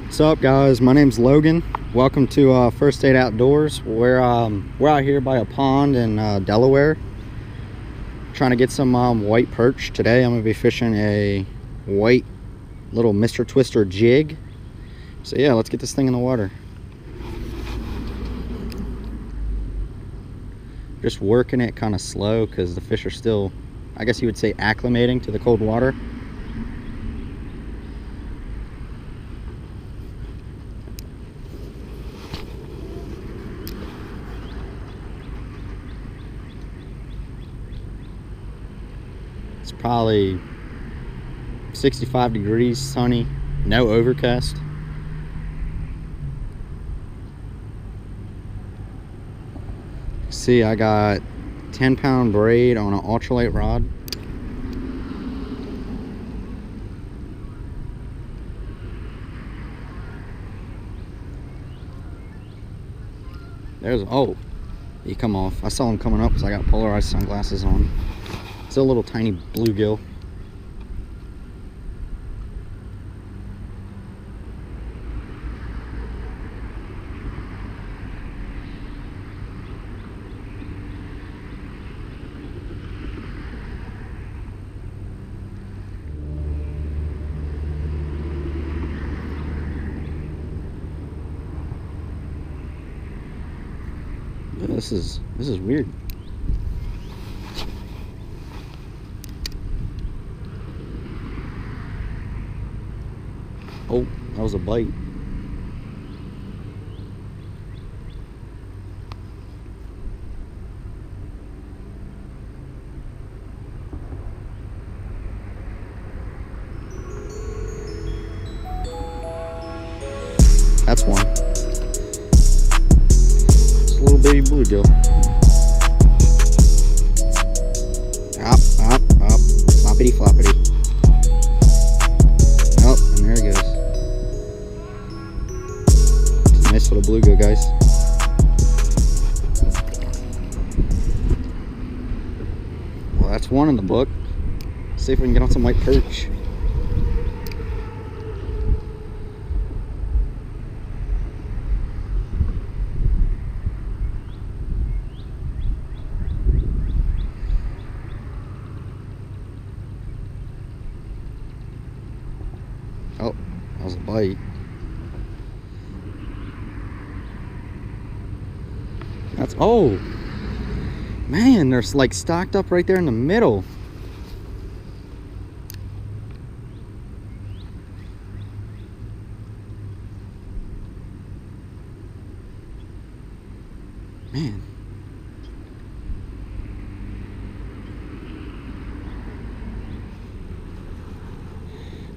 What's up, guys? My name's Logan. Welcome to First Aid Outdoors. We're out here by a pond in Delaware, trying to get some white perch. Today I'm going to be fishing a white little Mr. Twister jig. So yeah, let's get this thing in the water. Just working it kind of slow because the fish are still, I guess you would say, acclimating to the cold water. It's probably 65 degrees, sunny, no overcast. See, I got 10-pound braid on an ultralight rod. There's, oh, he come off. I saw him coming up because I got polarized sunglasses on. It's a little tiny bluegill. This is weird. Oh, that was a bite. That's one. It's a little baby bluegill. Up, floppity floppity. Oh, and there he goes. It's a nice little bluegill, guys. Well, that's one in the book. See if we can get on some white perch. Oh, that was a bite. That's, oh, man, they're like stocked up right there in the middle. Man.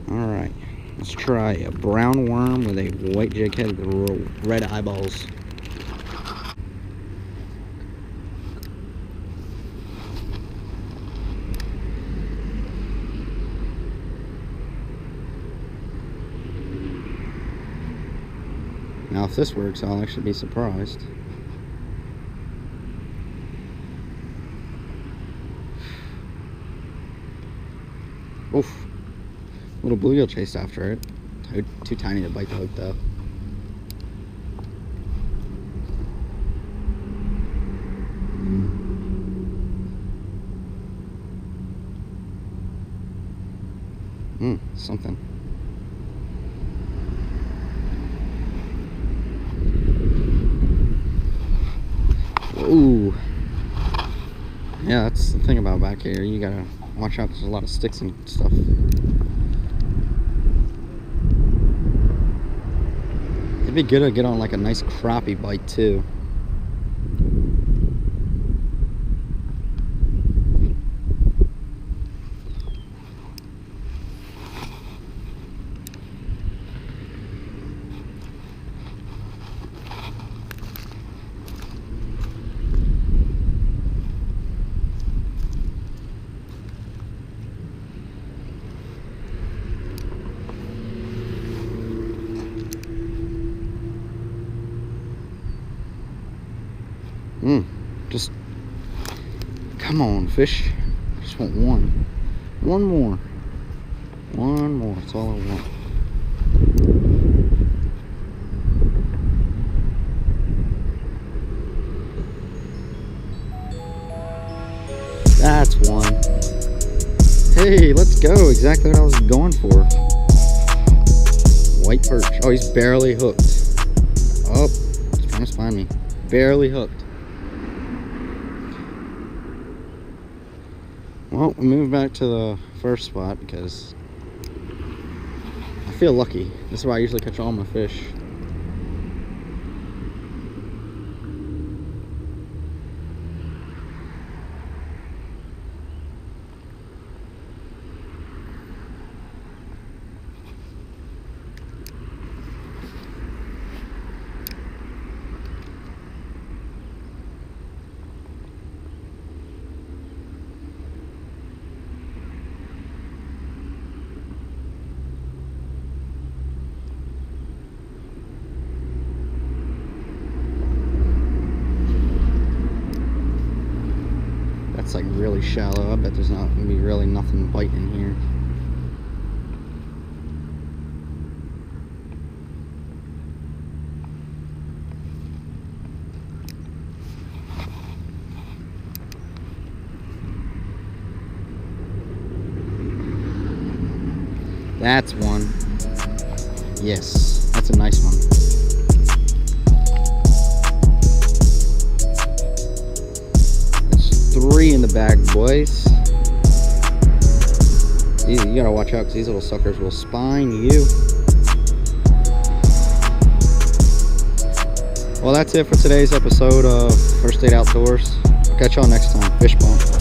All right. Let's try a brown worm with a white jig head with red eyeballs. Now, if this works, I'll actually be surprised. Oof. Little bluegill chased after it. Too tiny to bite the hook, though. Something. Ooh. Yeah, that's the thing about back here. You gotta watch out. There's a lot of sticks and stuff. It'd be good to get on like a nice crappie bite too. Just come on, fish. Just want one. One more. That's all I want. Hey, let's go. Exactly what I was going for. White perch. Oh, he's barely hooked. Oh, he's trying to spine me. Barely hooked. Well, we move back to the first spot because I feel lucky. This is where I usually catch all my fish. That's like really shallow. I bet there's not gonna be really nothing biting here. That's one. Yes, that's a nice one. That's 3 in the bag, boys. You gotta watch out because these little suckers will spine you. Well, that's it for today's episode of First Date Outdoors. Catch y'all next time. Fish bump.